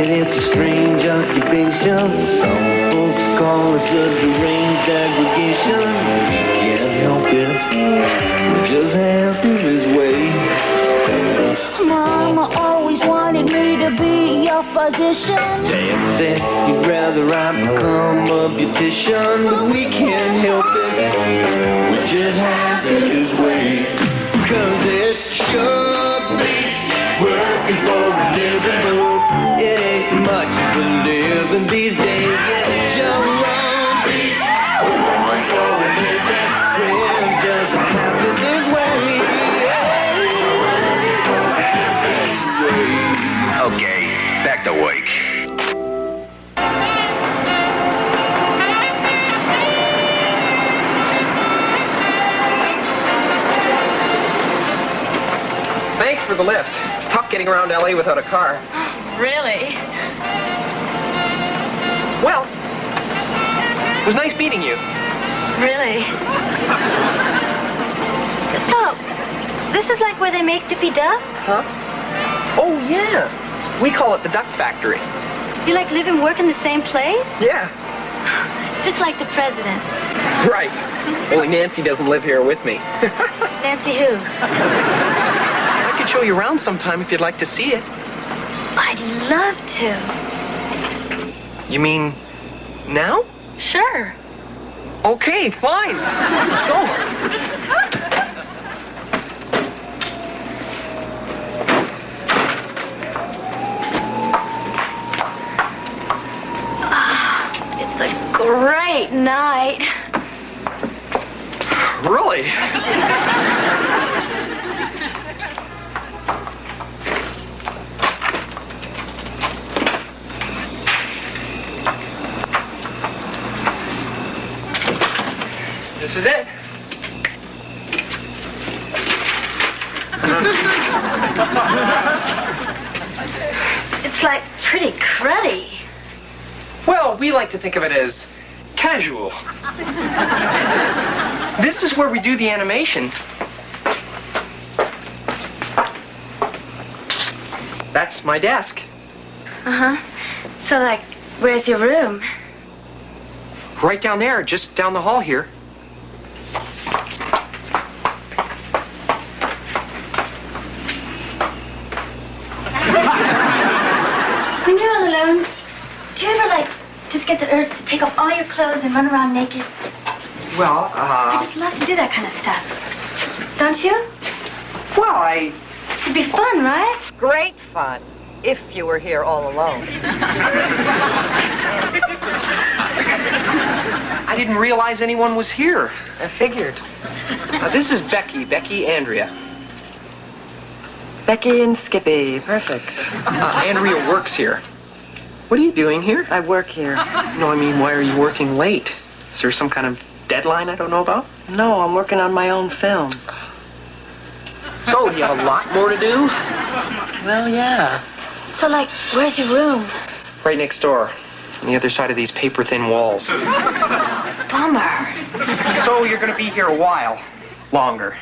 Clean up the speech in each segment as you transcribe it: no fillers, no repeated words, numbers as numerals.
admit it's a strange occupation. Some folks call us a deranged aggregation. We can't help it, we just have to this way. Mama always wanted me to be your physician. Dad said you'd rather I become a beautician, but we can't help it, we just have to this way. 'Cause it sure beats working for a living, but it ain't much for living these days. Yeah, it sure beats working for a living. We're just happy this way. Okay, back to work. Thanks for the lift. It's tough getting around LA without a car. Really? Well, it was nice meeting you. Really? So, this is like where they make Dippy Duck? Huh? Oh, yeah. We call it the Duck Factory. You like live and work in the same place? Yeah. Just like the president. Right. Only Nancy doesn't live here with me. Nancy who? I could show you around sometime if you'd like to see it. I'd love to. You mean now? Sure. Okay, fine. Let's go. It's a great night. Really? This is it. It's like pretty cruddy. Well, we like to think of it as casual. This is where we do the animation. That's my desk. Uh-huh. So, like, where's your room? Right down there, just down the hall here. When you're all alone, do you ever, like, just get the urge to take off all your clothes and run around naked? Well, I just love to do that kind of stuff. Don't you? well, It'd be fun, right? Great fun, if you were here all alone. I didn't realize anyone was here. I figured. This is Becky Andrea. Becky and Skippy, perfect. Andrea works here. What are you doing here? I work here. No, I mean, why are you working late? Is there some kind of deadline I don't know about? No, I'm working on my own film. So, you have a lot more to do? Well, yeah. So, like, where's your room? Right next door, on the other side of these paper-thin walls. Bummer. So, you're going to be here a while. Longer.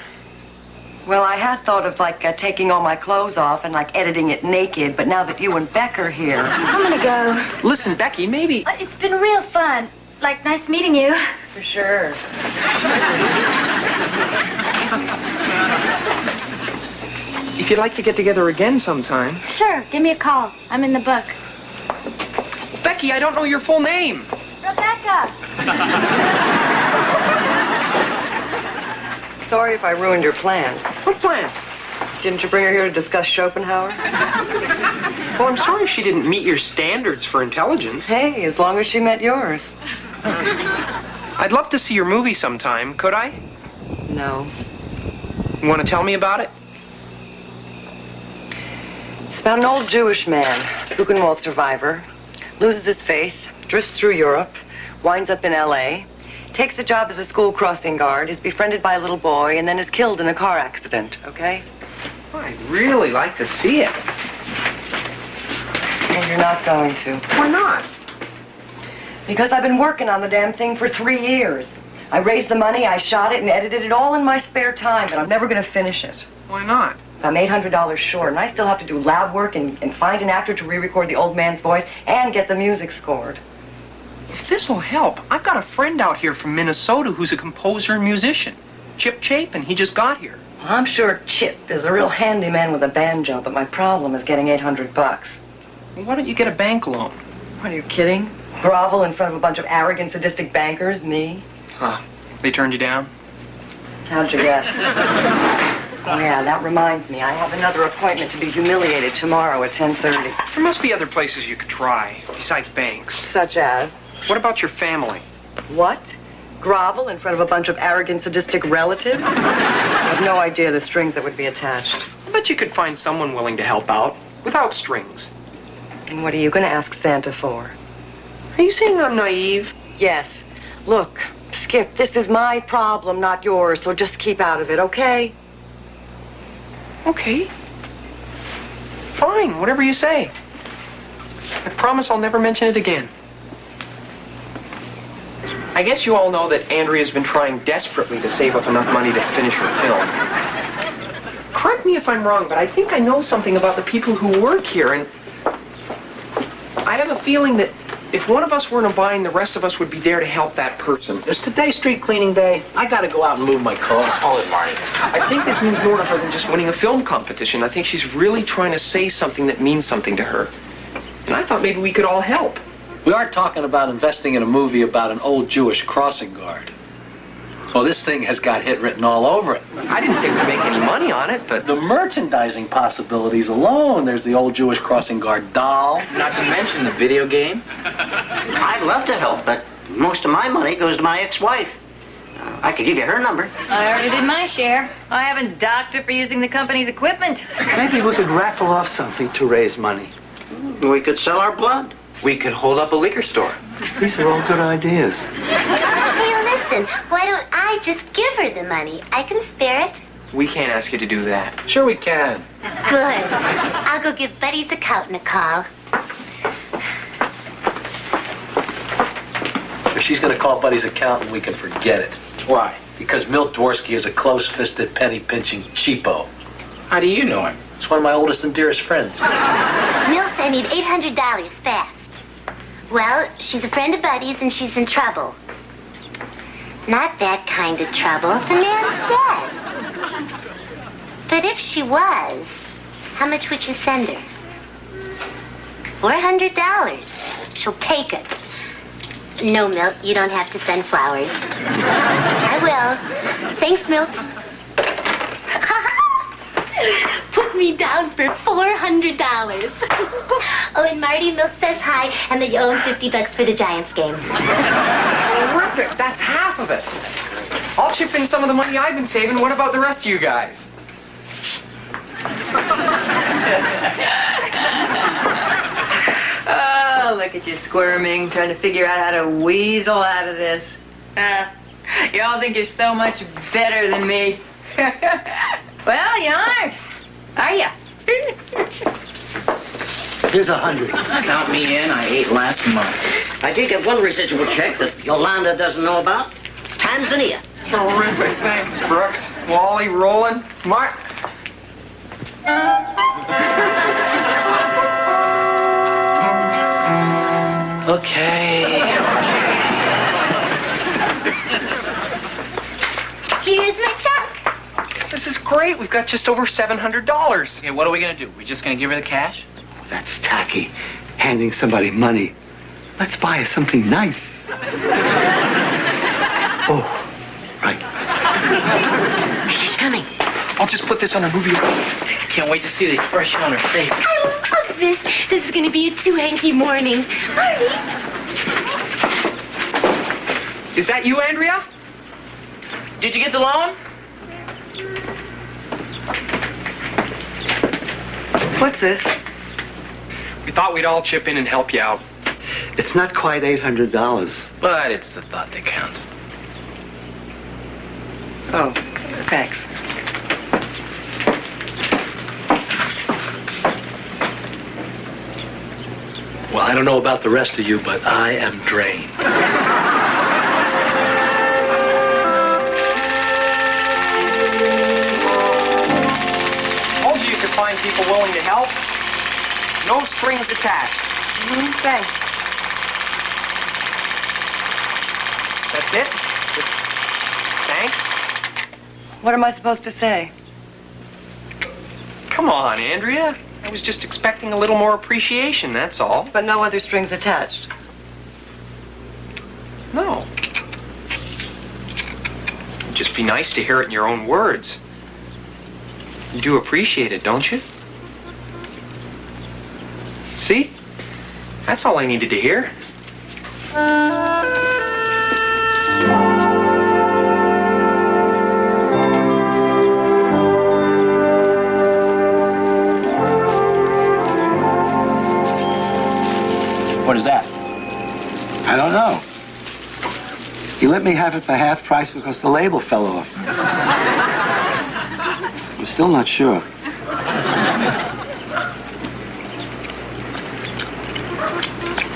Well, I had thought of, like, taking all my clothes off and, like, editing it naked, but now that you and Beck are here... I'm gonna go. Listen, Becky, maybe... It's been real fun. Like, nice meeting you. For sure. If you'd like to get together again sometime... Sure, give me a call. I'm in the book. Becky, I don't know your full name. Rebecca! Sorry if I ruined your plans. What plans? Didn't you bring her here to discuss Schopenhauer? Well, I'm sorry she didn't meet your standards for intelligence. Hey, as long as she met yours. I'd love to see your movie sometime. Could I? No. You want to tell me about it? It's about an old Jewish man, Buchenwald survivor, loses his faith, drifts through Europe, winds up in L.A., takes a job as a school crossing guard, is befriended by a little boy, and then is killed in a car accident, okay? I'd really like to see it. And you're not going to. Why not? Because I've been working on the damn thing for 3 years. I raised the money, I shot it, and edited it all in my spare time, but I'm never going to finish it. Why not? I'm $800 short, and I still have to do lab work and find an actor to re-record the old man's voice and get the music scored. If this'll help, I've got a friend out here from Minnesota who's a composer and musician. Chip Chapin, he just got here. I'm sure Chip is a real handyman with a banjo, but my problem is getting $800. Well, why don't you get a bank loan? What, are you kidding? Grovel in front of a bunch of arrogant, sadistic bankers, me? Huh. They turned you down? How'd you guess? Oh, yeah, that reminds me. I have another appointment to be humiliated tomorrow at 10:30. There must be other places you could try, besides banks. Such as? What about your family? What? Grovel in front of a bunch of arrogant, sadistic relatives? I have no idea the strings that would be attached. I bet you could find someone willing to help out, without strings. And what are you going to ask Santa for? Are you saying I'm naive? Yes. Look, Skip, this is my problem, not yours, so just keep out of it, okay? Okay. Fine, whatever you say. I promise I'll never mention it again. I guess you all know that Andrea's been trying desperately to save up enough money to finish her film. Correct me if I'm wrong, but I think I know something about the people who work here, and I have a feeling that if one of us weren't a bind, the rest of us would be there to help that person. Is today street cleaning day? I gotta go out and move my car. Hold it, Marty. I think this means more to her than just winning a film competition. I think she's really trying to say something that means something to her. And I thought maybe we could all help. We are talking about investing in a movie about an old Jewish crossing guard. Well, this thing has got hit written all over it. I didn't say we'd make any money on it, but The merchandising possibilities alone, there's the old Jewish crossing guard doll. Not to mention the video game. I'd love to help, but most of my money goes to my ex-wife. I could give you her number. I already did my share. I haven't docked her for using the company's equipment. Maybe we could raffle off something to raise money. We could sell our blood. We could hold up a liquor store. These are all good ideas. Hey, listen, why don't I just give her the money? I can spare it. we can't ask you to do that. Sure we can. Good. I'll go give Buddy's accountant a call. If she's gonna call Buddy's accountant, we can forget it. Why? Because Milt Dworsky is a close-fisted, penny-pinching cheapo. How do you know him? It's one of my oldest and dearest friends. Milt, I need $800 fast. Well, she's a friend of Buddy's and she's in trouble. Not that kind of trouble. The man's dead. But if she was, how much would you send her? $400. She'll take it. No, Milt, you don't have to send flowers. I will. Thanks, Milt. Put me down for $400. Oh, and Marty, Milt says hi, and that you owe him $50 for the Giants game. Terrific. That's half of it. I'll chip in some of the money I've been saving. What about the rest of you guys? Oh, look at you squirming, trying to figure out how to weasel out of this. Y'all think you're so much better than me. Well, you aren't, are you? Here's 100. Count me in. I ate last month. I did get one residual check that Yolanda doesn't know about. Tanzania. Terrific. Thanks, Brooks. Wally, Roland, Mark. Okay. Here's my check. This is great. We've got just over $700. Okay, what are we gonna do? We just gonna give her the cash? That's tacky. Handing somebody money. Let's buy her something nice. Oh, right. She's coming. I'll just put this on a movie. Can't wait to see the expression on her face. I love this. This is going to be a too-hanky morning. Marty? Is that you, Andrea? Did you get the loan? What's this? We thought we'd all chip in and help you out. It's not quite $800. But it's the thought that counts. Oh, thanks. Well, I don't know about the rest of you, but I am drained. I'll find people willing to help. No strings attached. Thanks. That's it? Just thanks? What am I supposed to say? Come on, Andrea. I was just expecting a little more appreciation, that's all. But no other strings attached. No. It'd just be nice to hear it in your own words. You do appreciate it, don't you? See? That's all I needed to hear. What is that? I don't know. He let me have it for half price because the label fell off. I'm still not sure.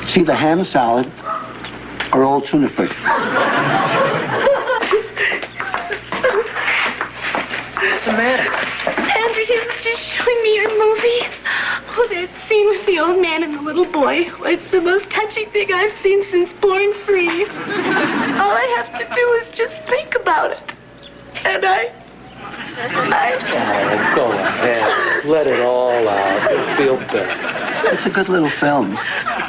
It's either ham salad or old tuna fish. What's the matter? Andrea was just showing me your movie. Oh, that scene with the old man and the little boy was the most touching thing I've seen since Born Free. All I have to do is just think about it. And I... Oh, go ahead. Let it all out. You'll feel better. It's a good little film.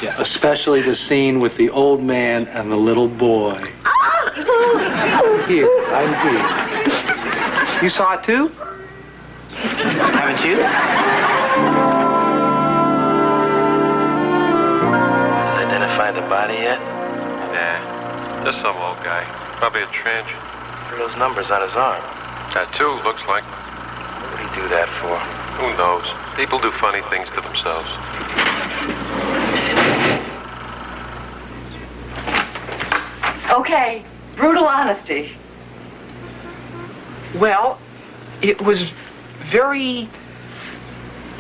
Yeah, especially the scene with the old man and the little boy. Here, I'm here. You saw it too? Haven't you? Has identified the body yet? Nah, just some old guy. Probably a transient. What are those numbers on his arm? Tattoo, looks like. What would he do that for? Who knows? People do funny things to themselves. Okay, brutal honesty. Well, it was very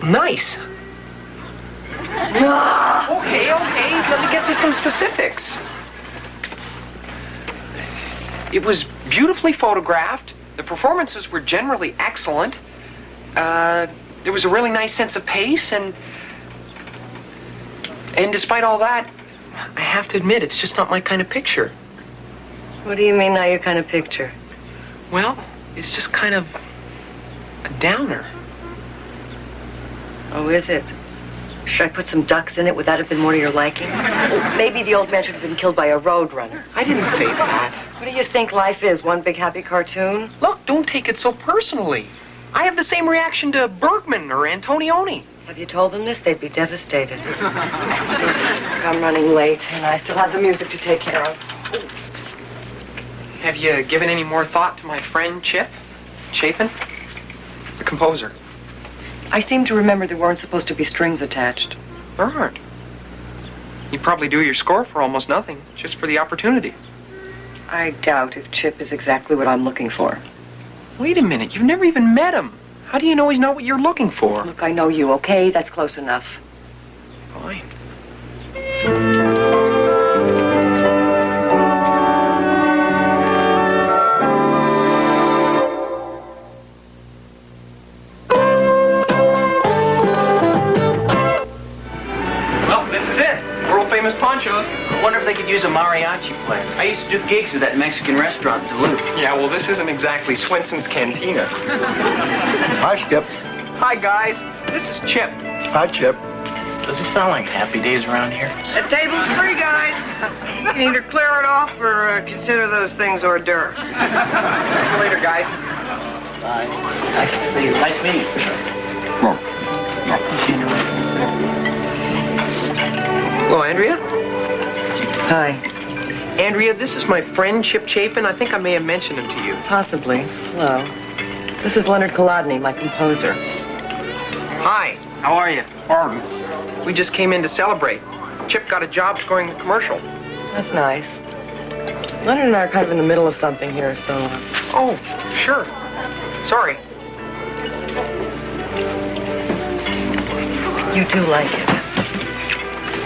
nice. Okay, let me get to some specifics. It was beautifully photographed. The performances were generally excellent. There was a really nice sense of pace, and despite all that, I have to admit, it's just not my kind of picture. What do you mean, not your kind of picture? Well, it's just kind of a downer. Oh, is it? Should I put some ducks in it? Would that have been more to your liking? Maybe the old man should have been killed by a road runner. I didn't say that. What do you think life is? One big happy cartoon? Look, don't take it so personally. I have the same reaction to Bergman or Antonioni. Have you told them this? They'd be devastated. I'm running late, and I still have the music to take care of. Have you given any more thought to my friend Chip Chapin, the composer? I seem to remember there weren't supposed to be strings attached. There aren't. You'd probably do your score for almost nothing, just for the opportunity. I doubt if Chip is exactly what I'm looking for. Wait a minute, you've never even met him. How do you know he's not what you're looking for? Look, I know you, okay? That's close enough. Fine. Well, this is it. World famous ponchos. I wonder if they could use a mariachi player. I used to do gigs at that Mexican restaurant in Duluth. Yeah, well, this isn't exactly Swenson's Cantina. Hi, Skip. Hi, guys. This is Chip. Hi, Chip. Does it sound like happy days around here? The table's free, guys. You can either clear it off or consider those things hors d'oeuvres. See you later, guys. Bye. Nice to see you. Nice meeting you. Hello, Andrea. Hi. Andrea, this is my friend Chip Chapin. I think I may have mentioned him to you. Possibly. Hello. This is Leonard Kolodny, my composer. Hi. How are you? Pardon. We just came in to celebrate. Chip got a job scoring a commercial. That's nice. Leonard and I are kind of in the middle of something here, so... Oh, sure. Sorry. You do like it.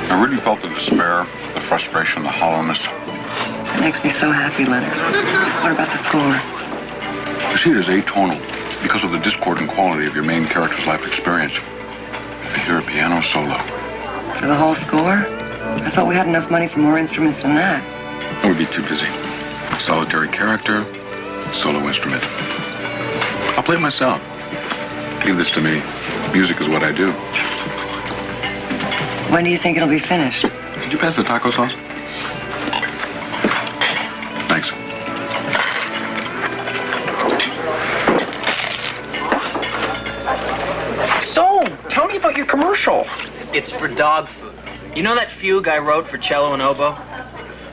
I really felt the despair, the frustration, the hollowness. That makes me so happy, Leonard. What about the score? You see, it is atonal. because of the discordant quality of your main character's life experience. I hear a piano solo. For the whole score? I thought we had enough money for more instruments than that. I would be too busy. Solitary character, solo instrument. I'll play it myself. Leave this to me. Music is what I do. When do you think it'll be finished? Could you pass the taco sauce? Thanks. So, tell me about your commercial. It's for dog food. You know that fugue I wrote for cello and oboe?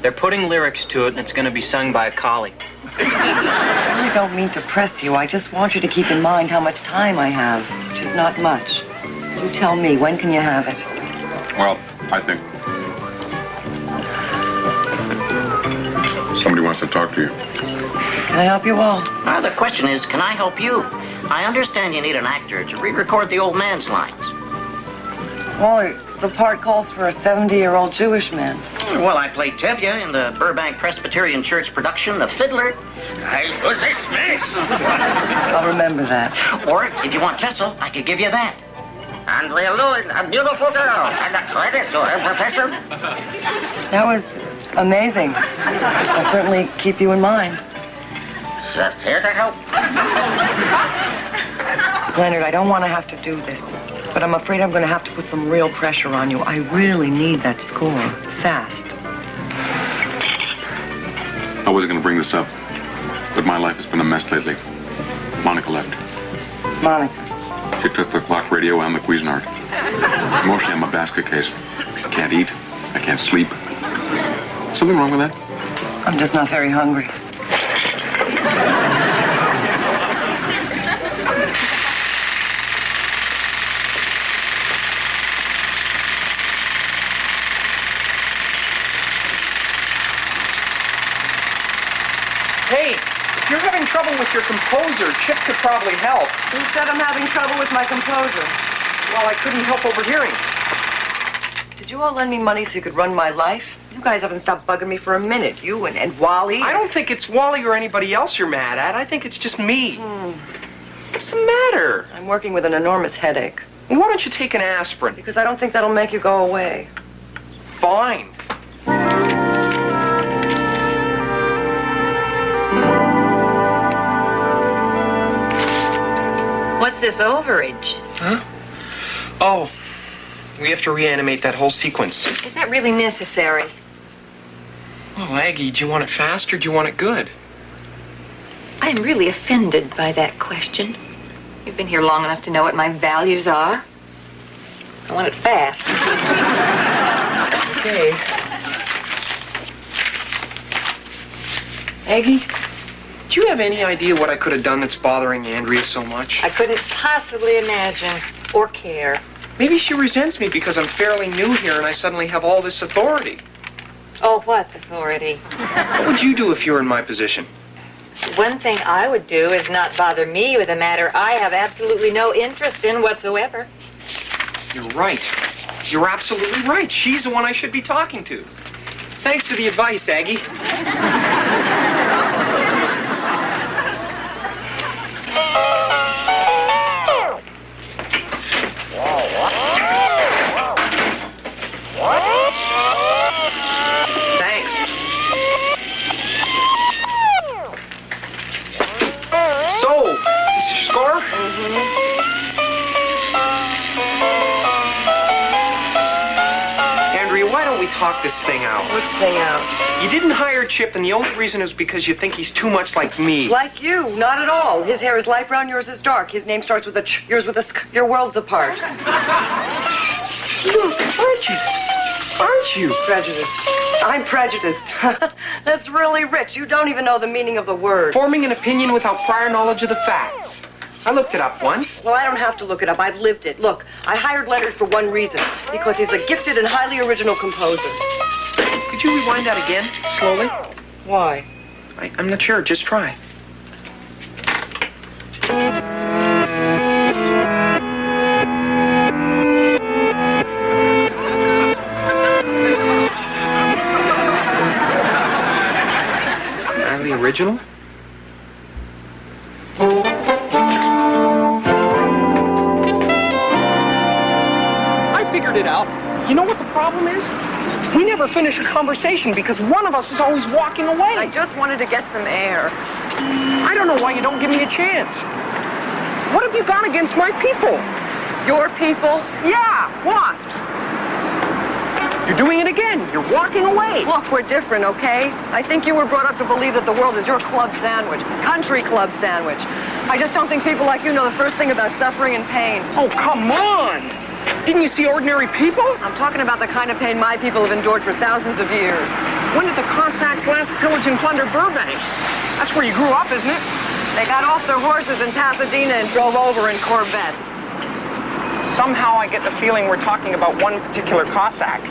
They're putting lyrics to it, and it's going to be sung by a collie. I really don't mean to press you. I just want you to keep in mind how much time I have, which is not much. You tell me, when can you have it? Well, I think somebody wants to talk to you. Can I help you all? The question is, can I help you? I understand you need an actor to re-record the old man's lines. Well, the part calls for a 70-year-old Jewish man. Well, I played Tevye in the Burbank Presbyterian Church production, The Fiddler. I was a smash! I'll remember that. Or, if you want Jessel, I could give you that. Andrea Lloyd, a beautiful girl, and a credit to her professor. That was amazing. I'll certainly keep you in mind. Just here to help. Leonard, I don't want to have to do this, but I'm afraid I'm going to have to put some real pressure on you. I really need that score, fast. I wasn't going to bring this up, but my life has been a mess lately. Monica left. Monica. She took the clock radio and the Cuisinart. Mostly I'm a basket case. I can't eat. I can't sleep. Something wrong with that? I'm just not very hungry. Hey, if you're having trouble with your composer, Chip could probably help. Who said I'm having trouble with my composer? Well, I couldn't help overhearing. Did you all lend me money so you could run my life? You guys haven't stopped bugging me for a minute. You and Wally. I don't think it's Wally or anybody else you're mad at. I think it's just me. What's the matter? I'm working with an enormous headache. Well, why don't you take an aspirin? Because I don't think that'll make you go away. Fine. What's this overage? Huh? Oh, we have to reanimate that whole sequence. Is that really necessary? Well, Aggie, do you want it fast or do you want it good? I am really offended by that question. You've been here long enough to know what my values are. I want it fast. Okay. Aggie, do you have any idea what I could have done that's bothering Andrea so much? I couldn't possibly imagine or care. Maybe she resents me because I'm fairly new here and I suddenly have all this authority. Oh, what authority? What would you do if you were in my position? One thing I would do is not bother me with a matter I have absolutely no interest in whatsoever. You're right. You're absolutely right. She's the one I should be talking to. Thanks for the advice, Aggie. Thanks. So, is this your score? Andrea, why don't we talk this thing out? What thing out? You didn't hire Chip, and the only reason is because you think he's too much like me. Like you, not at all. His hair is light brown, yours is dark. His name starts with a ch, yours with a sk. Your worlds apart. You're prejudiced, aren't you? Prejudiced. I'm prejudiced. That's really rich. You don't even know the meaning of the word. Forming an opinion without prior knowledge of the facts. I looked it up once. Well, I don't have to look it up. I've lived it. Look, I hired Leonard for one reason. Because he's a gifted and highly original composer. Could you rewind that again, slowly? Why? I'm not sure. Just try. Highly original? is? We never finish a conversation because one of us is always walking away. I just wanted to get some air. I don't know why you don't give me a chance. What have you got against my people? Your people? Yeah, wasps. You're doing it again. You're walking away. Look, we're different, okay? I think you were brought up to believe that the world is your club sandwich, country club sandwich. I just don't think people like you know the first thing about suffering and pain. Oh, come on! Didn't you see ordinary people? I'm talking about the kind of pain my people have endured for thousands of years. When did the Cossacks last pillage and plunder Burbank? That's where you grew up, isn't it? They got off their horses in Pasadena and drove over in Corvettes. Somehow I get the feeling we're talking about one particular Cossack.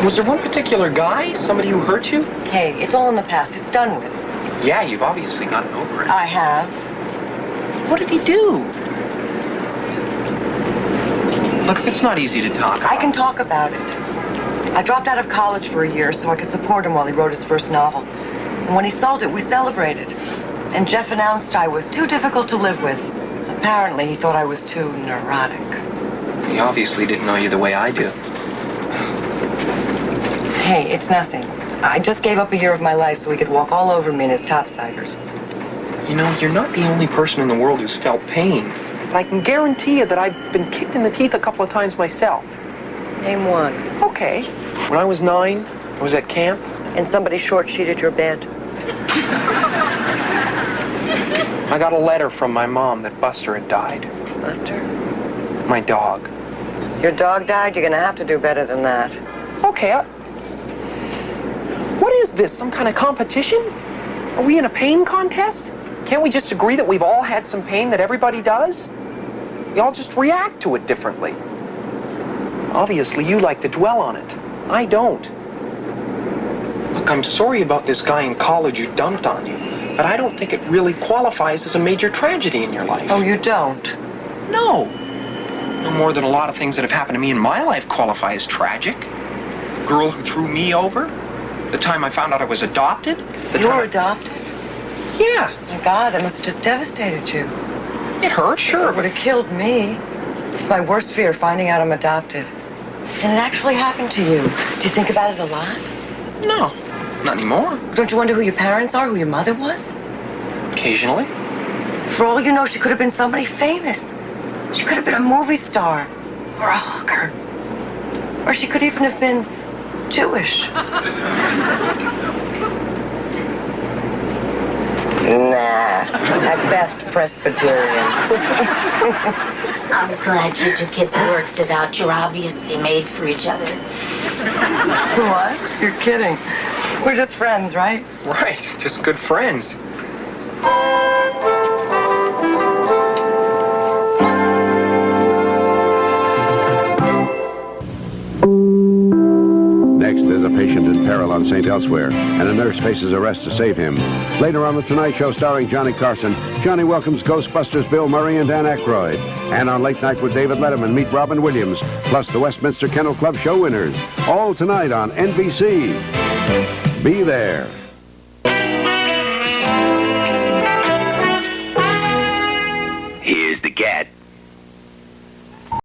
Was there one particular guy? Somebody who hurt you? Hey, it's all in the past. It's done with. Yeah, you've obviously gotten over it. I have. What did he do? Look, if it's not easy to talk about. I can talk about it. I dropped out of college for a year so I could support him while he wrote his first novel. And when he sold it, we celebrated. And Jeff announced I was too difficult to live with. Apparently, he thought I was too neurotic. He obviously didn't know you the way I do. Hey, it's nothing. I just gave up a year of my life so he could walk all over me in his topsiders. You know, you're not the only person in the world who's felt pain. But I can guarantee you that I've been kicked in the teeth a couple of times myself. Name one. Okay. When I was 9, I was at camp. And somebody short-sheeted your bed. I got a letter from my mom that Buster had died. Buster? My dog. Your dog died? You're gonna have to do better than that. Okay, what is this, some kind of competition? Are we in a pain contest? Can't we just agree that we've all had some pain that everybody does? We all just react to it differently. Obviously, you like to dwell on it. I don't. Look, I'm sorry about this guy in college who dumped on you, but I don't think it really qualifies as a major tragedy in your life. Oh, you don't? No. No more than a lot of things that have happened to me in my life qualify as tragic. The girl who threw me over, the time I found out I was adopted. You were adopted? Yeah. My God, that must have just devastated you. It hurt, sure. It would have killed me. It's my worst fear, finding out I'm adopted. And it actually happened to you. Do you think about it a lot? No, not anymore. Don't you wonder who your parents are, who your mother was? Occasionally. For all you know, she could have been somebody famous. She could have been a movie star or a hooker. Or she could even have been Jewish. Nah, at best Presbyterian. I'm glad you two kids worked it out. You're obviously made for each other. What? You're kidding. We're just friends, right? Right, just good friends. Next, there's a patient in peril on St. Elsewhere, and a nurse faces arrest to save him. Later on The Tonight Show starring Johnny Carson, Johnny welcomes Ghostbusters Bill Murray and Dan Aykroyd. And on Late Night with David Letterman, meet Robin Williams, plus the Westminster Kennel Club show winners. All tonight on NBC. Be there.